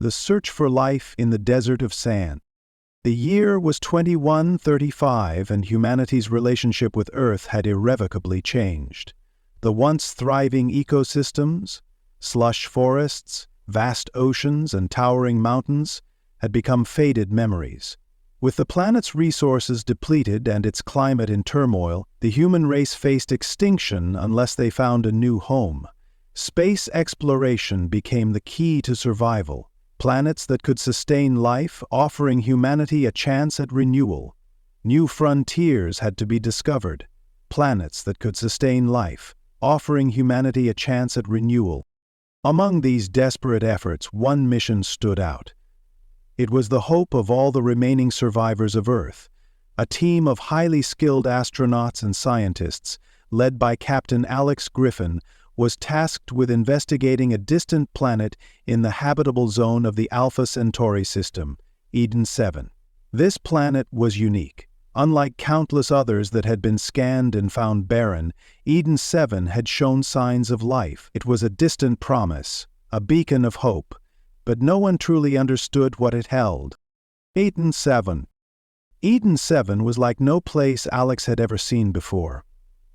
The Search for Life in the Desert of Sand. The year was 2135 and humanity's relationship with Earth had irrevocably changed. The once thriving ecosystems, slush forests, vast oceans, and towering mountains had become faded memories. With the planet's resources depleted and its climate in turmoil, the human race faced extinction unless they found a new home. Space exploration became the key to survival. Planets that could sustain life, offering humanity a chance at renewal. New frontiers had to be discovered. Planets that could sustain life, offering humanity a chance at renewal. Among these desperate efforts, one mission stood out. It was the hope of all the remaining survivors of Earth. A team of highly skilled astronauts and scientists, led by Captain Alex Griffin, was tasked with investigating a distant planet in the habitable zone of the Alpha Centauri system, Eden 7. This planet was unique. Unlike countless others that had been scanned and found barren, Eden 7 had shown signs of life. It was a distant promise, a beacon of hope, but no one truly understood what it held. Eden 7. Eden 7 was like no place Alex had ever seen before.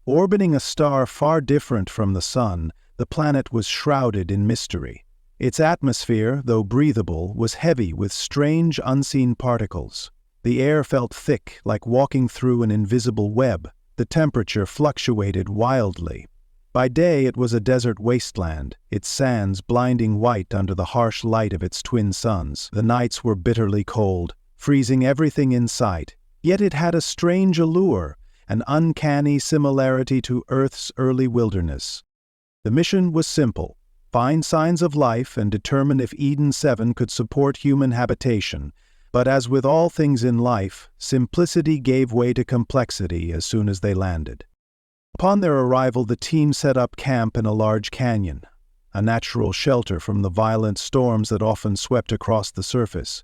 Orbiting a star far different from the Sun, the planet was shrouded in mystery. Its atmosphere, though breathable, was heavy with strange, unseen particles. The air felt thick, like walking through an invisible web. The temperature fluctuated wildly. By day it was a desert wasteland, its sands blinding white under the harsh light of its twin suns. The nights were bitterly cold, freezing everything in sight. Yet it had a strange allure, an uncanny similarity to Earth's early wilderness. The mission was simple: find signs of life and determine if Eden 7 could support human habitation. But as with all things in life, simplicity gave way to complexity as soon as they landed. Upon their arrival, the team set up camp in a large canyon, a natural shelter from the violent storms that often swept across the surface.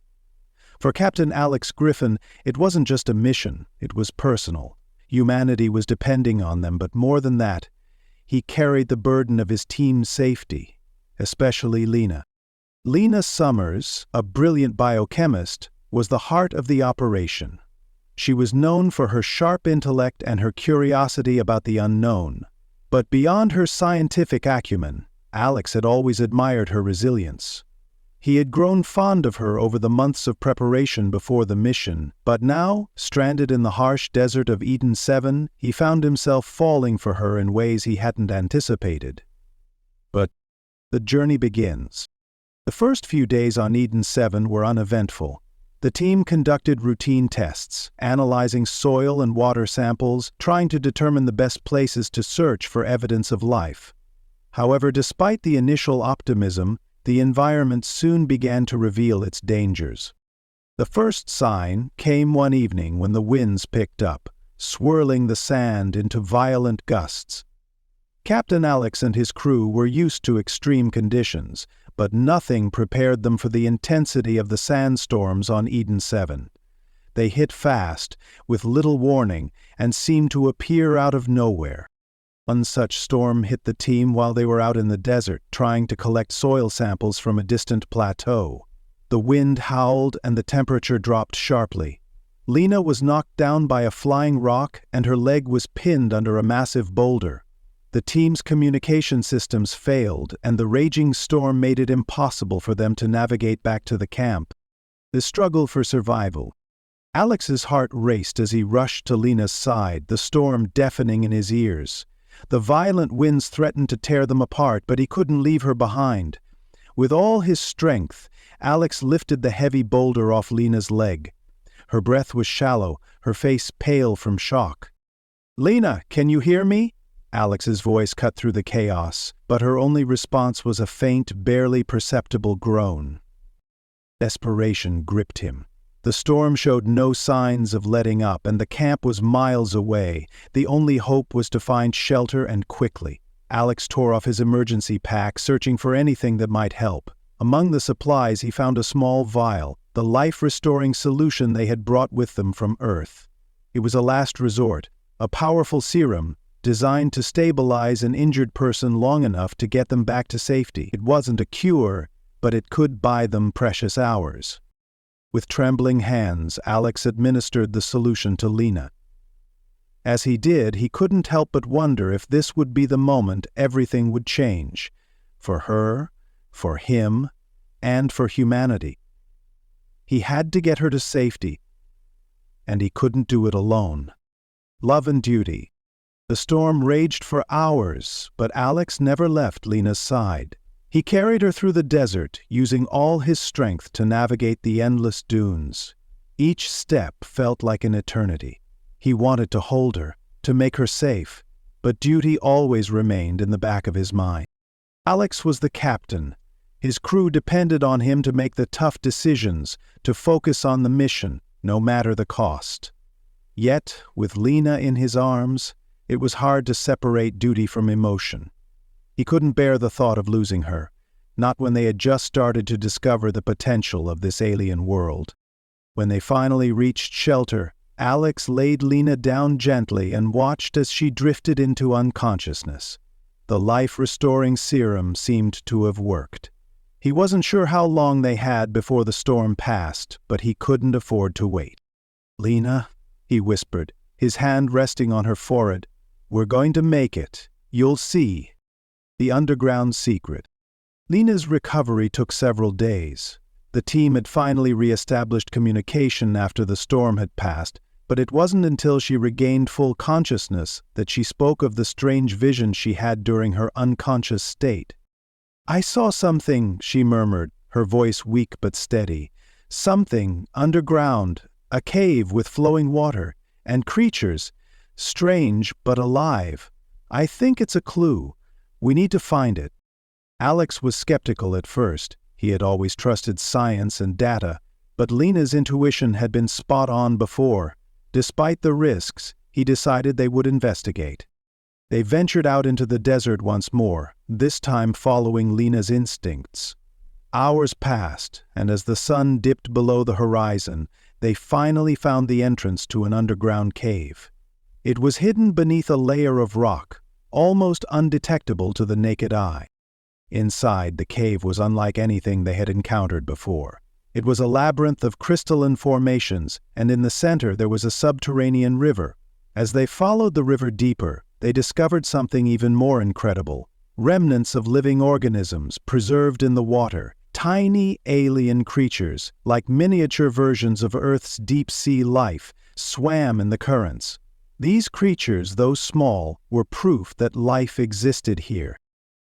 For Captain Alex Griffin, it wasn't just a mission, it was personal. Humanity was depending on them, but more than that, he carried the burden of his team's safety, especially Lina. Lina Summers, a brilliant biochemist, was the heart of the operation. She was known for her sharp intellect and her curiosity about the unknown. But beyond her scientific acumen, Alex had always admired her resilience. He had grown fond of her over the months of preparation before the mission, but now, stranded in the harsh desert of Eden 7, he found himself falling for her in ways he hadn't anticipated. But the journey begins. The first few days on Eden 7 were uneventful. The team conducted routine tests, analyzing soil and water samples, trying to determine the best places to search for evidence of life. However, despite the initial optimism, the environment soon began to reveal its dangers. The first sign came one evening when the winds picked up, swirling the sand into violent gusts. Captain Alex and his crew were used to extreme conditions, but nothing prepared them for the intensity of the sandstorms on Eden 7. They hit fast, with little warning, and seemed to appear out of nowhere. One such storm hit the team while they were out in the desert, trying to collect soil samples from a distant plateau. The wind howled and the temperature dropped sharply. Lina was knocked down by a flying rock and her leg was pinned under a massive boulder. The team's communication systems failed, and the raging storm made it impossible for them to navigate back to the camp. The struggle for survival. Alex's heart raced as he rushed to Lina's side, the storm deafening in his ears. The violent winds threatened to tear them apart, but he couldn't leave her behind. With all his strength, Alex lifted the heavy boulder off Lina's leg. Her breath was shallow, her face pale from shock. "Lina, can you hear me?" Alex's voice cut through the chaos, but her only response was a faint, barely perceptible groan. Desperation gripped him. The storm showed no signs of letting up, and the camp was miles away. The only hope was to find shelter, and quickly. Alex tore off his emergency pack, searching for anything that might help. Among the supplies he found a small vial, the life-restoring solution they had brought with them from Earth. It was a last resort, a powerful serum, designed to stabilize an injured person long enough to get them back to safety. It wasn't a cure, but it could buy them precious hours. With trembling hands, Alex administered the solution to Lina. As he did, he couldn't help but wonder if this would be the moment everything would change, for her, for him, and for humanity. He had to get her to safety, and he couldn't do it alone. Love and duty. The storm raged for hours, but Alex never left Lina's side. He carried her through the desert, using all his strength to navigate the endless dunes. Each step felt like an eternity. He wanted to hold her, to make her safe, but duty always remained in the back of his mind. Alex was the captain. His crew depended on him to make the tough decisions, to focus on the mission, no matter the cost. Yet, with Lina in his arms, it was hard to separate duty from emotion. He couldn't bear the thought of losing her, not when they had just started to discover the potential of this alien world. When they finally reached shelter, Alex laid Lina down gently and watched as she drifted into unconsciousness. The life-restoring serum seemed to have worked. He wasn't sure how long they had before the storm passed, but he couldn't afford to wait. "Lina," he whispered, his hand resting on her forehead, "we're going to make it. You'll see." The underground secret. Lina's recovery took several days. The team had finally re-established communication after the storm had passed, but it wasn't until she regained full consciousness that she spoke of the strange vision she had during her unconscious state. "I saw something," she murmured, her voice weak but steady. "Something underground, a cave with flowing water, and creatures, strange but alive. I think it's a clue. We need to find it." Alex was skeptical at first. He had always trusted science and data, but Lina's intuition had been spot on before. Despite the risks, he decided they would investigate. They ventured out into the desert once more, this time following Lina's instincts. Hours passed, and as the sun dipped below the horizon, they finally found the entrance to an underground cave. It was hidden beneath a layer of rock, almost undetectable to the naked eye. Inside, the cave was unlike anything they had encountered before. It was a labyrinth of crystalline formations, and in the center there was a subterranean river. As they followed the river deeper, they discovered something even more incredible. Remnants of living organisms preserved in the water, tiny alien creatures, like miniature versions of Earth's deep-sea life, swam in the currents. These creatures, though small, were proof that life existed here.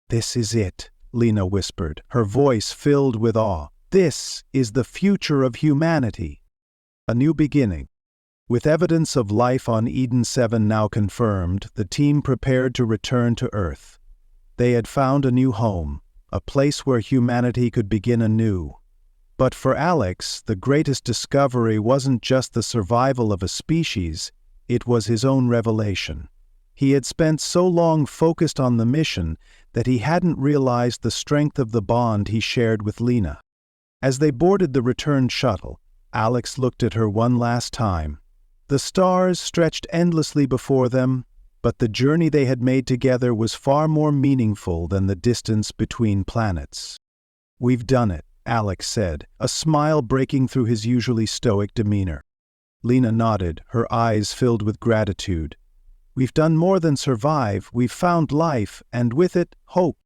"This is it," Lina whispered, her voice filled with awe. "This is the future of humanity." A new beginning. With evidence of life on Eden 7 now confirmed, the team prepared to return to Earth. They had found a new home, a place where humanity could begin anew. But for Alex, the greatest discovery wasn't just the survival of a species, it was his own revelation. He had spent so long focused on the mission that he hadn't realized the strength of the bond he shared with Lina. As they boarded the return shuttle, Alex looked at her one last time. The stars stretched endlessly before them, but the journey they had made together was far more meaningful than the distance between planets. "We've done it," Alex said, a smile breaking through his usually stoic demeanor. Lina nodded, her eyes filled with gratitude. "We've done more than survive, we've found life, and with it, hope."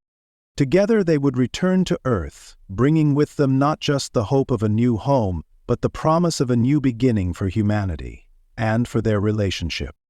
Together they would return to Earth, bringing with them not just the hope of a new home, but the promise of a new beginning for humanity, and for their relationship.